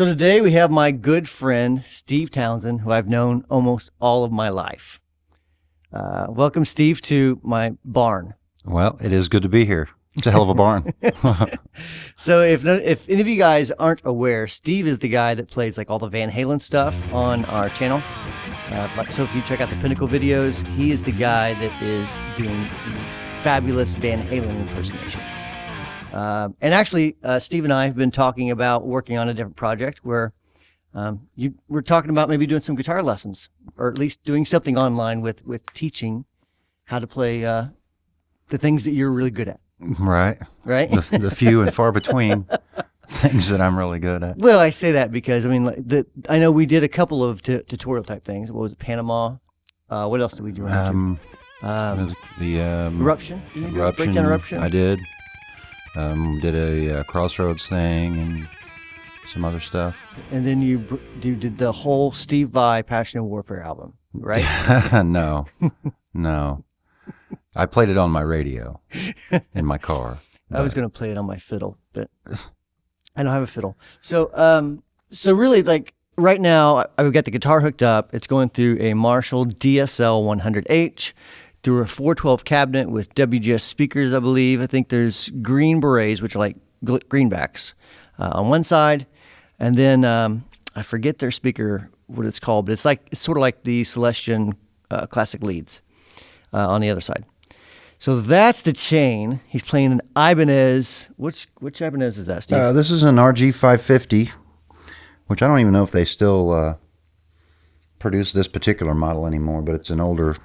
So today we have my good friend, Steve Townsend, who I've known almost all of my life. Welcome, Steve, to my barn. Well, it is good to be here. It's a hell of a barn. So if any of you guys aren't aware, Steve is the guy that plays like all the Van Halen stuff on our channel. So if you check out the Pinnacle videos, he is the guy that is doing the fabulous Van Halen impersonation. And actually, Steve and I have been talking about working on a different project where we're talking about maybe doing some guitar lessons, or at least doing something online with teaching how to play the things that you're really good at. Right. Right? The few and far between things that I'm really good at. Well, I say that because, I mean, I know we did a couple of tutorial type things. What was it, Panama? What else did we do? Eruption? Did you do breakdown Eruption? I did. Did a Crossroads thing and some other stuff. And then you did the whole Steve Vai Passion and Warfare album, right? No. I played it on my radio in my car. I was going to play it on my fiddle, but I don't have a fiddle. So really, like right now, I've got the guitar hooked up. It's going through a Marshall DSL 100H. Through a 412 cabinet with WGS speakers, I believe. I think there's green berets, which are like greenbacks, on one side. And then I forget their speaker, what it's called, but it's sort of like the Celestion classic leads on the other side. So that's the chain. He's playing an Ibanez. Which Ibanez is that, Steve? This is an RG 550, which I don't even know if they still produce this particular model anymore, but it's an older...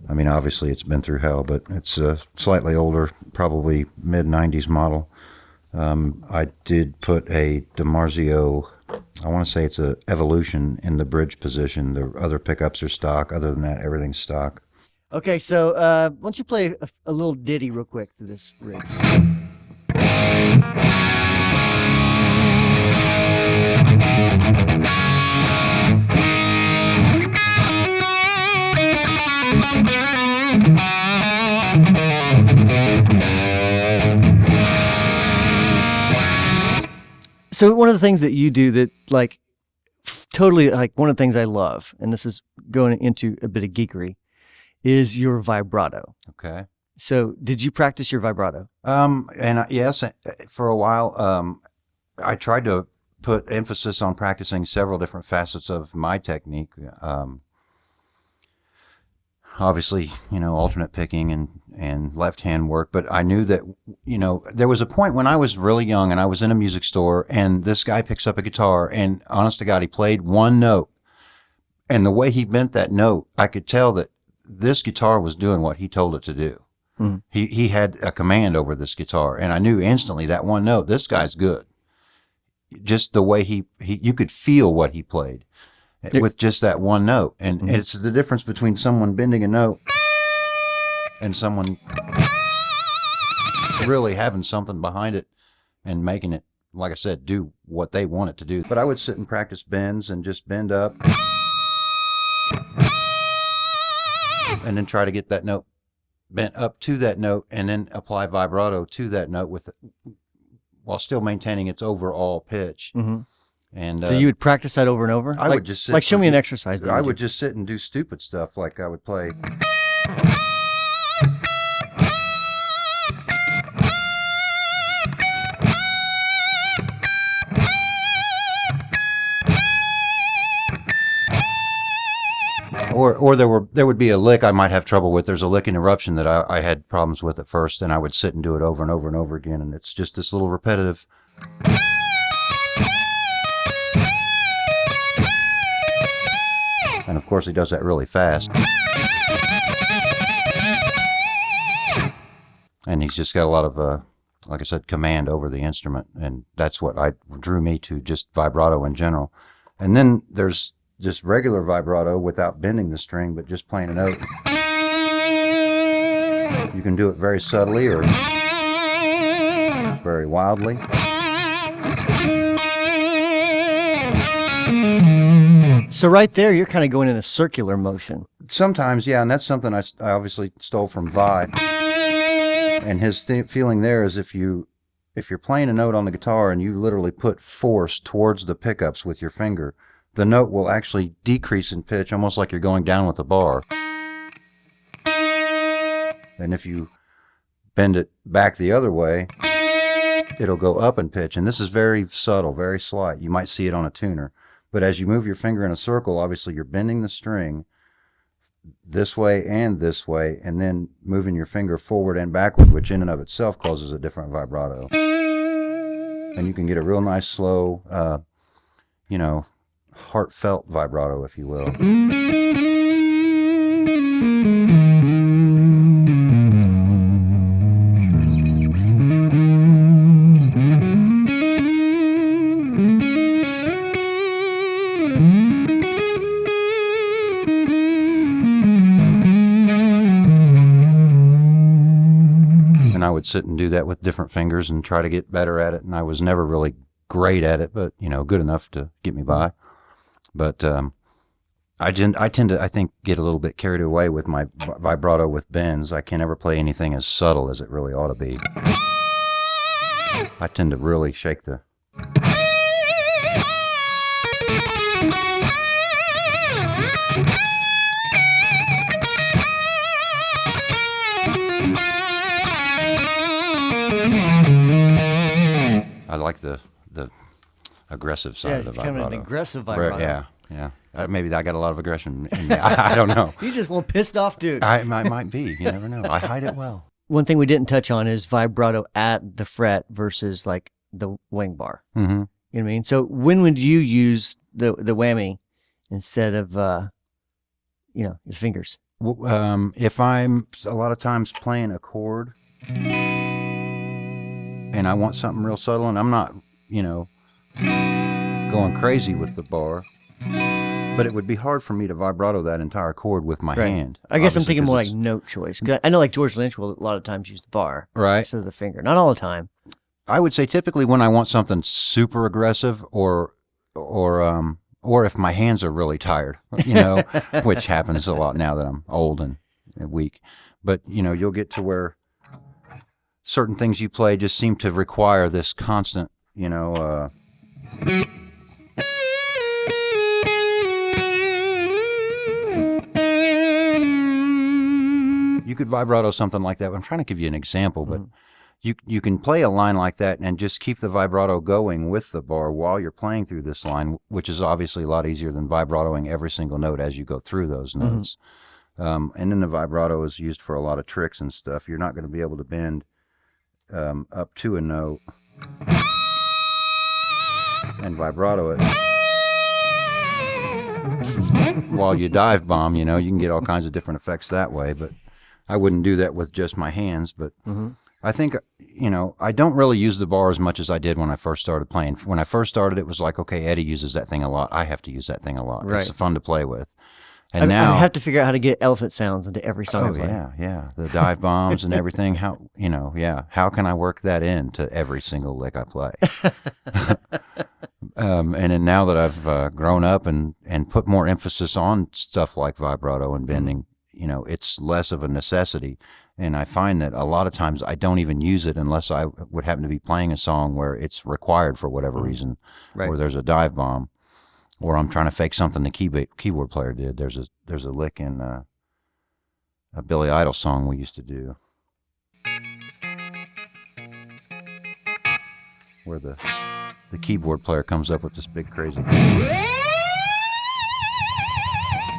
I mean, obviously it's been through hell, but it's a slightly older, probably mid-90s model. I did put a DiMarzio, I want to say it's a Evolution in the bridge position. The other pickups are stock. Other than that, everything's stock. Okay, so why don't you play a little ditty real quick through this rig? So one of the things that you do that like totally like one of the things I love, and this is going into a bit of geekery, is your vibrato. Okay. So did you practice your vibrato? Yes, for a while, I tried to put emphasis on practicing several different facets of my technique. Obviously, alternate picking and left-hand work, but I knew that, there was a point when I was really young and I was in a music store and this guy picks up a guitar and honest to God, he played one note. And the way he bent that note, I could tell that this guitar was doing what he told it to do. Mm-hmm. He had a command over this guitar, and I knew instantly that one note, this guy's good. Just the way you could feel what he played. With just that one note. And mm-hmm. It's the difference between someone bending a note and someone really having something behind it and making it, like I said, do what they want it to do. But I would sit and practice bends and just bend up and then try to get that note bent up to that note and then apply vibrato to that note while still maintaining its overall pitch. Mm-hmm. And so you would practice that over and over? I would just sit. Like show me an exercise. I would just sit and do stupid stuff. Like I would play. Or there would be a lick I might have trouble with. There's a lick in Eruption that I had problems with at first, and I would sit and do it over and over and over again, and it's just this little repetitive. And of course, he does that really fast. And he's just got a lot of, like I said, command over the instrument. And that's what drew me to just vibrato in general. And then there's just regular vibrato without bending the string, but just playing a note. You can do it very subtly or very wildly. So right there, you're kind of going in a circular motion. Sometimes, yeah, and that's something I obviously stole from Vai. And his feeling there is if you if you're playing a note on the guitar and you literally put force towards the pickups with your finger, the note will actually decrease in pitch, almost like you're going down with a bar. And if you bend it back the other way, it'll go up in pitch. And this is very subtle, very slight. You might see it on a tuner. But as you move your finger in a circle, obviously you're bending the string this way, and then moving your finger forward and backward, which in and of itself causes a different vibrato. And you can get a real nice, slow, heartfelt vibrato, if you will. I would sit and do that with different fingers and try to get better at it. And I was never really great at it, but, good enough to get me by. But I tend to, I think, get a little bit carried away with my vibrato with bends. I can't ever play anything as subtle as it really ought to be. I tend to really shake the... I like the aggressive side of the vibrato. Yeah, it's kind of an aggressive vibrato. Yeah. Maybe I got a lot of aggression in me. I don't know. You just one pissed off dude. I might be. You never know. I hide it well. One thing we didn't touch on is vibrato at the fret versus like the wing bar. Mm-hmm. You know what I mean? So when would you use the whammy instead of your fingers? If I'm a lot of times playing a chord and I want something real subtle, and I'm not, going crazy with the bar, but it would be hard for me to vibrato that entire chord with my hand. I guess I'm thinking more like note choice. 'Cause I know like George Lynch will a lot of times use the bar instead of the finger. Not all the time. I would say typically when I want something super aggressive or if my hands are really tired, which happens a lot now that I'm old and weak. But, you'll get to where certain things you play just seem to require this constant, you could vibrato something like that. I'm trying to give you an example, but you can play a line like that and just keep the vibrato going with the bar while you're playing through this line, which is obviously a lot easier than vibratoing every single note as you go through those notes. And then the vibrato is used for a lot of tricks and stuff. You're not going to be able to bend up to a note and vibrato it while you dive bomb. You can get all kinds of different effects that way, but I wouldn't do that with just my hands. But I think, I don't really use the bar as much as I did when I first started playing. When I first started, it was like, okay, Eddie uses that thing a lot. I have to use that thing a lot. Right. It's fun to play with. And now I have to figure out how to get elephant sounds into every song I play. Yeah. The dive bombs and everything. How can I work that into every single lick I play? And then now that I've grown up and put more emphasis on stuff like vibrato and bending, it's less of a necessity. And I find that a lot of times I don't even use it unless I would happen to be playing a song where it's required for whatever reason, or there's a dive bomb, or I'm trying to fake something the keyboard player did. There's a lick in a Billy Idol song we used to do where the keyboard player comes up with this big crazy,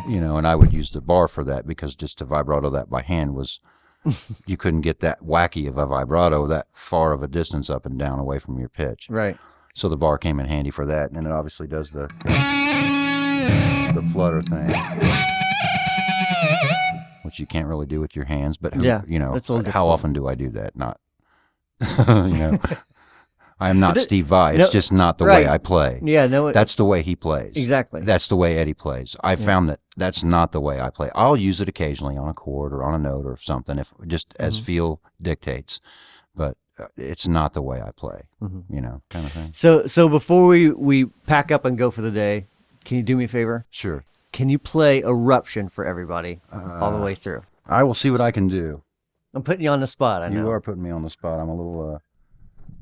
and I would use the bar for that because just to vibrato that by hand was, you couldn't get that wacky of a vibrato that far of a distance up and down away from your pitch. Right. So the bar came in handy for that, and it obviously does the flutter thing, which you can't really do with your hands. But how often do I do that? Not, I am not Steve Vai. It's just not the way I play. Yeah, no. That's the way he plays. Exactly. That's the way Eddie plays. I found that that's not the way I play. I'll use it occasionally on a chord or on a note or something, if just as feel dictates. But it's not the way I play, kind of thing. So before we pack up and go for the day, can you do me a favor? Sure. Can you play Eruption for everybody all the way through? I will see what I can do. I'm putting you on the spot. I know. You are putting me on the spot. I'm a little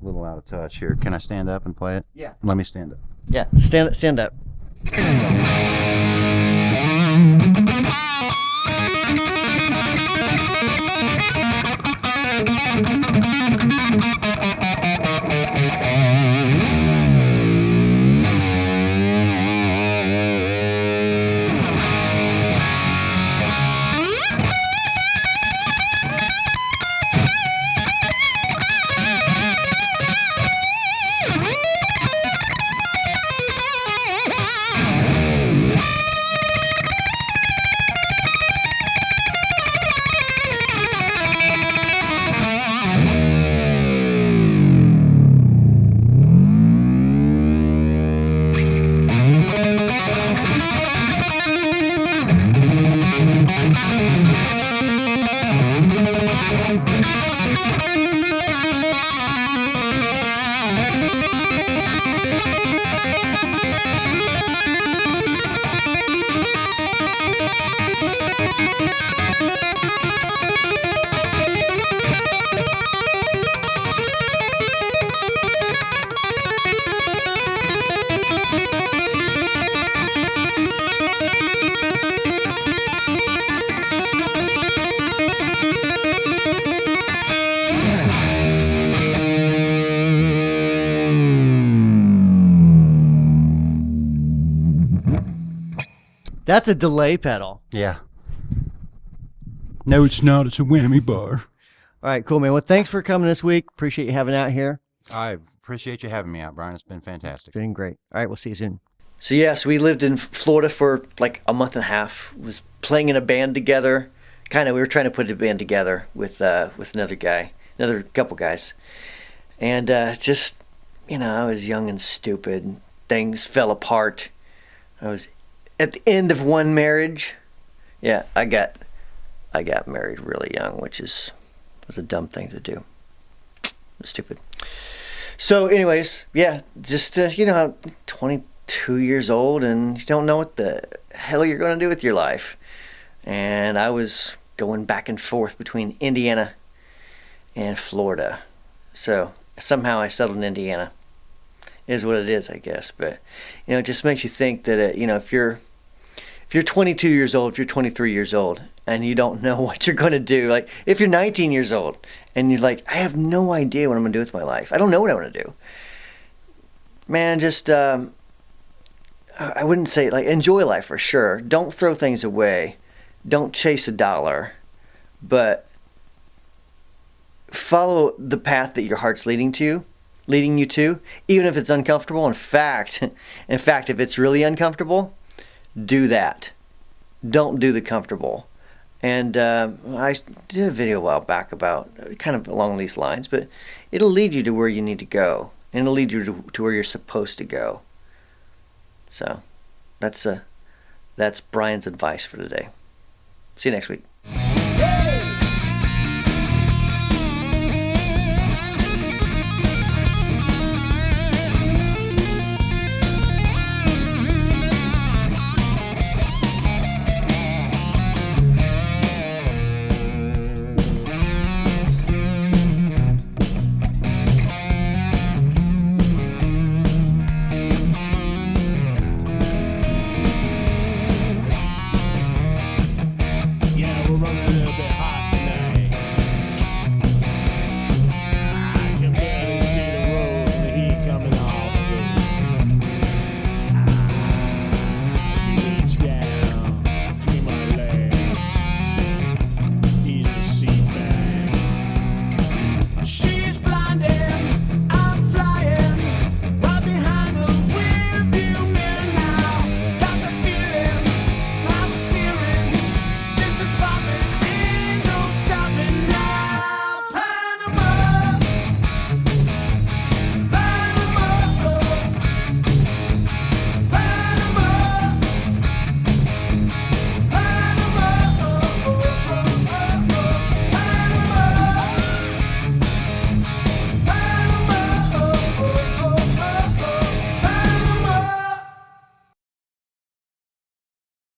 little out of touch here. Can I stand up and play it? Yeah. Let me stand up. Yeah, stand up. That's a delay pedal. Yeah. No, it's not. It's a whammy bar. All right, cool, man. Well, thanks for coming this week. Appreciate you having out here. I appreciate you having me out, Brian. It's been fantastic. Been great. All right, we'll see you soon. So yes, we lived in Florida for like a month and a half. Was playing in a band together. We were trying to put a band together with another couple guys, and just I was young and stupid. Things fell apart. I was at the end of one marriage. Yeah, I got married really young, which was a dumb thing to do. Stupid. So anyways, yeah, just 22 years old and you don't know what the hell you're going to do with your life. And I was going back and forth between Indiana and Florida. So somehow I settled in Indiana. Is what it is, I guess. But it just makes you think that if you're 22 years old, if you're 23 years old, and you don't know what you're going to do, like if you're 19 years old and you're like, I have no idea what I'm going to do with my life. I don't know what I want to do. Man, just I wouldn't say like enjoy life for sure. Don't throw things away. Don't chase a dollar, but follow the path that your heart's leading you to, even if it's uncomfortable. In fact, if it's really uncomfortable, do that. Don't do the comfortable. And I did a video a while back about kind of along these lines, but it'll lead you to where you need to go, and it'll lead you to where you're supposed to go. So that's Brian's advice for today. See you next week.